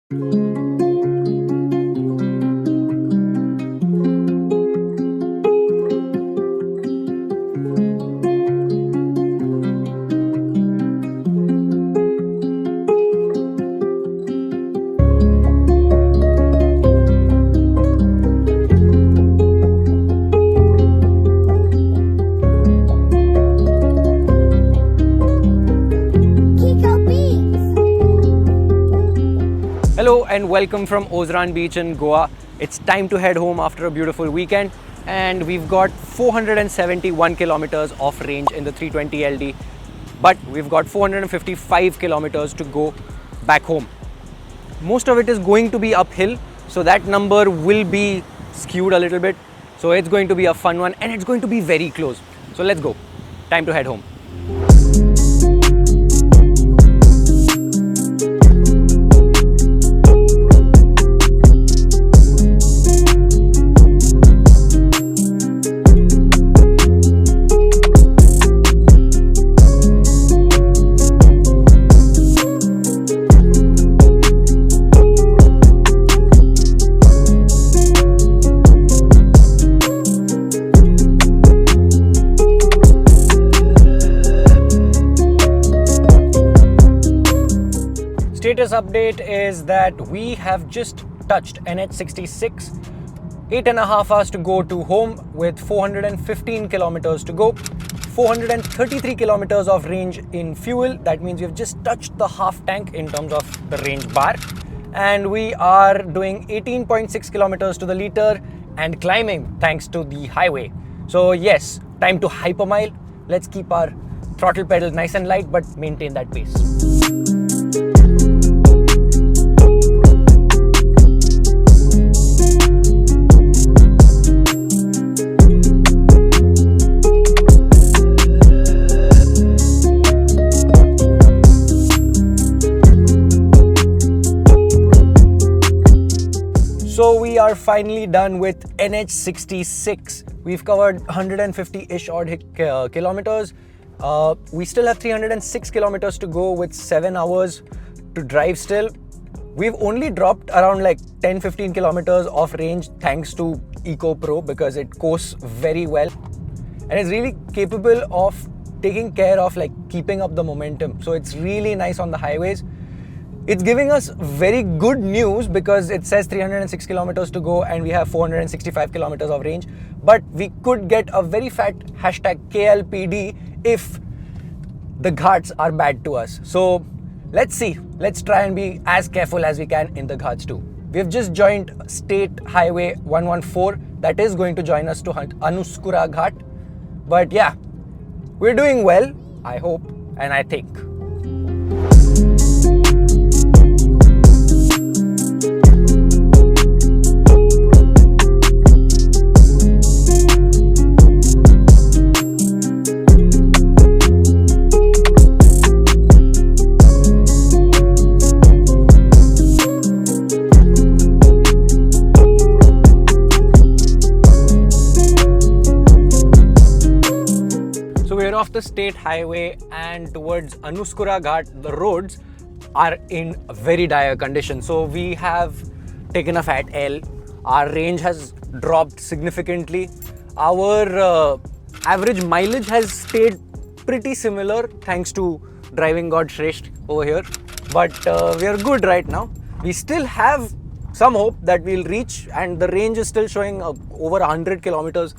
Hello and welcome from Ozran Beach in Goa. It's time to head home after a beautiful weekend, and we've got 471 kilometers of range in the 320 LD, but we've got 455 kilometers to go back home. Most of it is going to be uphill, so that number will be skewed a little bit. So it's going to be a fun one and it's going to be very close. So let's go. Time to head home. Status update is that we have just touched NH66, 8.5 hours to go to home with 415 kilometers to go, 433 kilometers of range in fuel. That means we've just touched the half tank in terms of the range bar, and we are doing 18.6 kilometers to the liter and climbing thanks to the highway. So yes, time to hypermile. Let's keep our throttle pedal nice and light but maintain that pace. So we are finally done with NH66. We've covered 150-ish odd kilometers. We still have 306 kilometers to go with 7 hours to drive still. We've only dropped around like 10-15 kilometers of range thanks to Eco Pro because it coasts very well and is really capable of taking care of like keeping up the momentum. So it's really nice on the highways. It's giving us very good news because it says 306 kilometers to go and we have 465 kilometers of range. But we could get a very fat #KLPD if the ghats are bad to us. So let's see. Let's try and be as careful as we can in the ghats too. We've just joined State Highway 114 that is going to join us to Anuskura Ghat. But yeah, we're doing well, I hope and I think. We're off the state highway and towards Anuskura Ghat. The roads are in very dire condition. So we have taken a fat L. Our range has dropped significantly. Our average mileage has stayed pretty similar thanks to driving God Shresht over here. But we are good right now. We still have some hope that we'll reach, and the range is still showing over 100 kilometers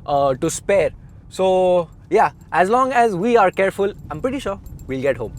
to spare. So yeah, as long as we are careful, I'm pretty sure we'll get home.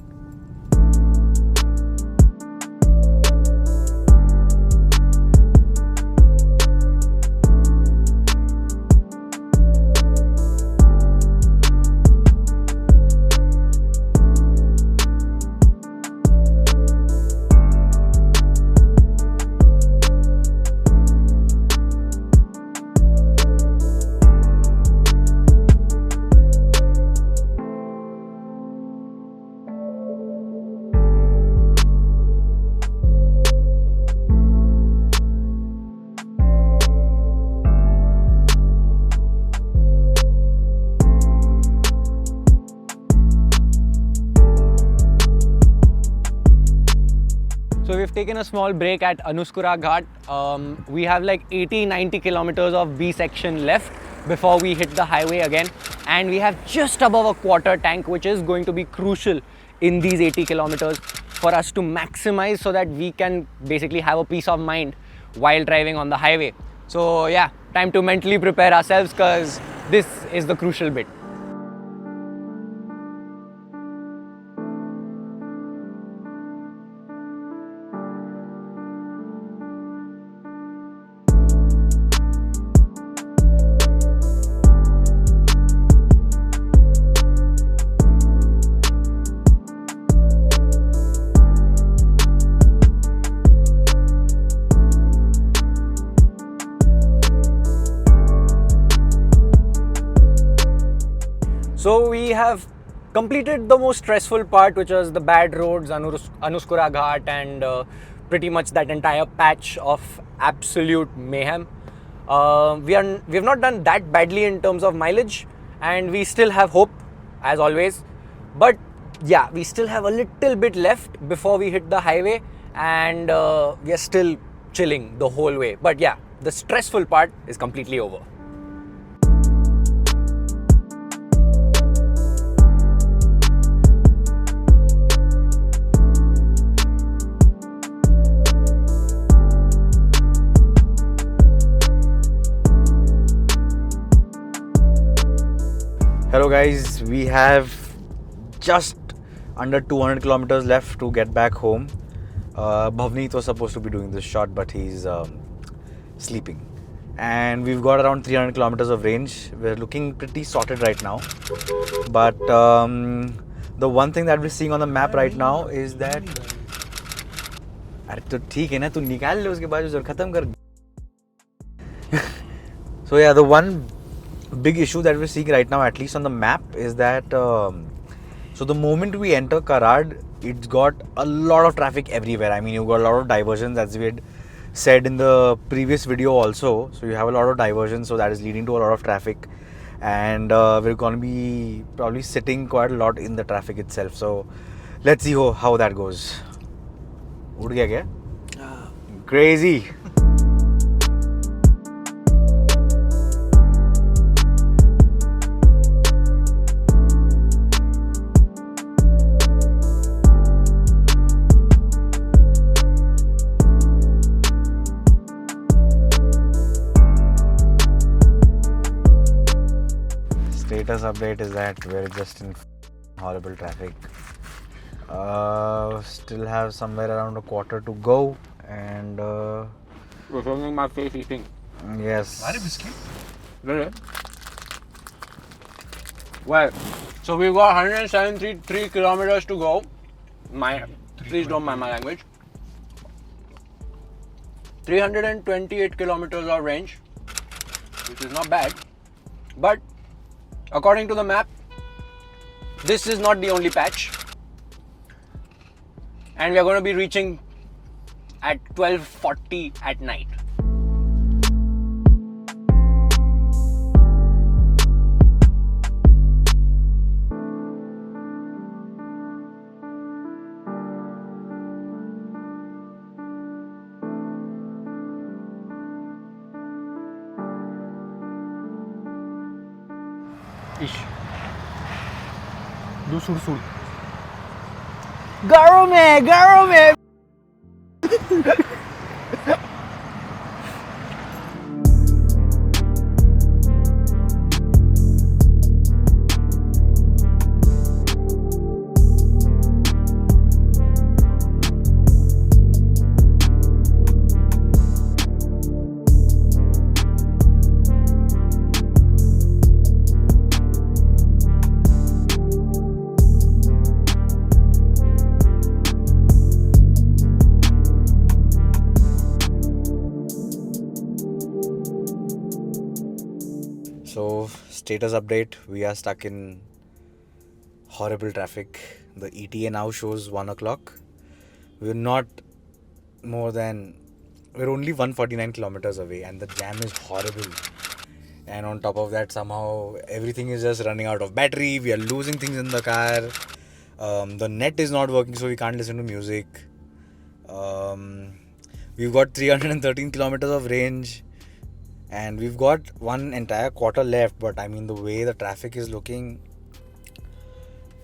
taken a small break at Anuskura Ghat. We have like 80-90 kilometers of B section left before we hit the highway again, and we have just above a quarter tank, which is going to be crucial in these 80 kilometers for us to maximize so that we can basically have a peace of mind while driving on the highway. So yeah, time to mentally prepare ourselves because this is the crucial bit. So we have completed the most stressful part, which was the bad roads, Anuskura Ghat, and pretty much that entire patch of absolute mayhem. We have not done that badly in terms of mileage, and we still have hope, as always. But yeah, we still have a little bit left before we hit the highway, and we are still chilling the whole way. But yeah, the stressful part is completely over. Hello guys, we have just under 200 kilometers left to get back home. Bhavneet was supposed to be doing this shot, but he's sleeping. And we've got around 300 kilometers of range. We're looking pretty sorted right now. But the one thing that we're seeing on the map right now is that... अरे तो ठीक है ना, तू निकाल ले उसके बाद खत्म कर. So yeah, the one big issue that we're seeing right now, at least on the map, is that so the moment we enter Karad, it's got a lot of traffic everywhere. I mean, you've got a lot of diversions, as we had said in the previous video also. So you have a lot of diversions, so that is leading to a lot of traffic, and we're going to be probably sitting quite a lot in the traffic itself. So let's see how that goes. उड़ गया क्या? Crazy. Status update is that we're just in horrible traffic. Still have somewhere around a quarter to go, and You're filming my face eating. Yes. Really? Well, so we've got 173 kilometers to go. Please don't mind my language. 328 kilometers of range, which is not bad. But according to the map, this is not the only patch. And we are going to be reaching at 12:40 at night. Ish. Do sur. Garo me. So, status update, we are stuck in horrible traffic. The ETA now shows 1 o'clock. We're only 149 kilometers away, and the jam is horrible. And on top of that, somehow everything is just running out of battery. We are losing things in the car. The net is not working, so we can't listen to music. We've got 313 kilometers of range, and we've got one entire quarter left. But I mean, the way the traffic is looking,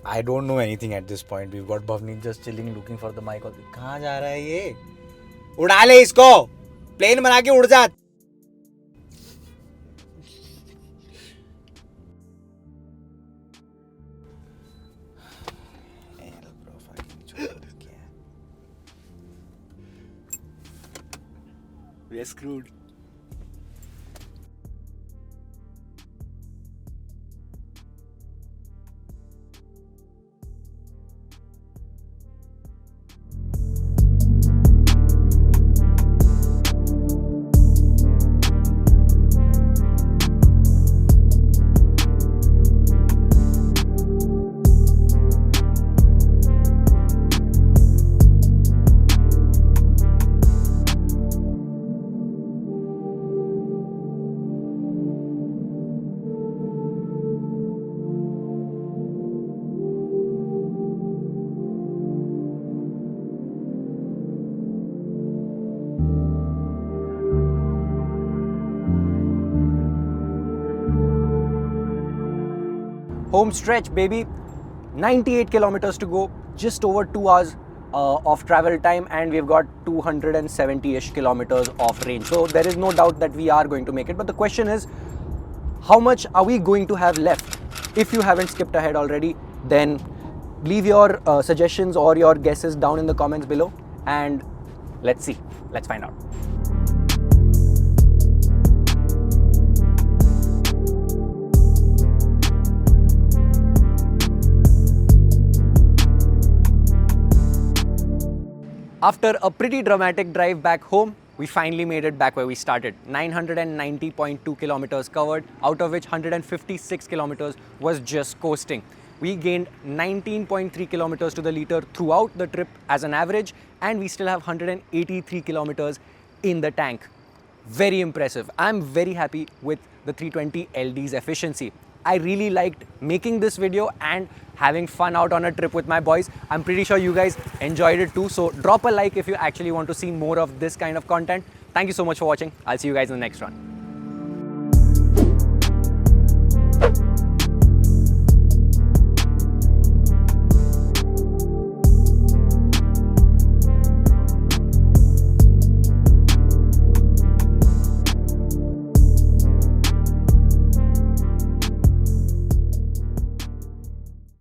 I don't know anything at this point. We've got Bhavneet just chilling, looking for the mic. कहाँ जा रहा है ये? उड़ा ले इसको, plane बना के उड़ जा. We're screwed. Home stretch, baby. 98 kilometers to go, just over 2 hours of travel time, and we've got 270-ish kilometers of range. So there is no doubt that we are going to make it. But the question is, how much are we going to have left? If you haven't skipped ahead already, then leave your suggestions or your guesses down in the comments below, and let's see. Let's find out. After a pretty dramatic drive back home, we finally made it back where we started. 990.2 kilometers covered, out of which 156 kilometers was just coasting. We gained 19.3 kilometers to the liter throughout the trip as an average, and we still have 183 kilometers in the tank. Very impressive. I'm very happy with the 320 LD's efficiency. I really liked making this video and having fun out on a trip with my boys. I'm pretty sure you guys enjoyed it too. So drop a like if you actually want to see more of this kind of content. Thank you so much for watching. I'll see you guys in the next one.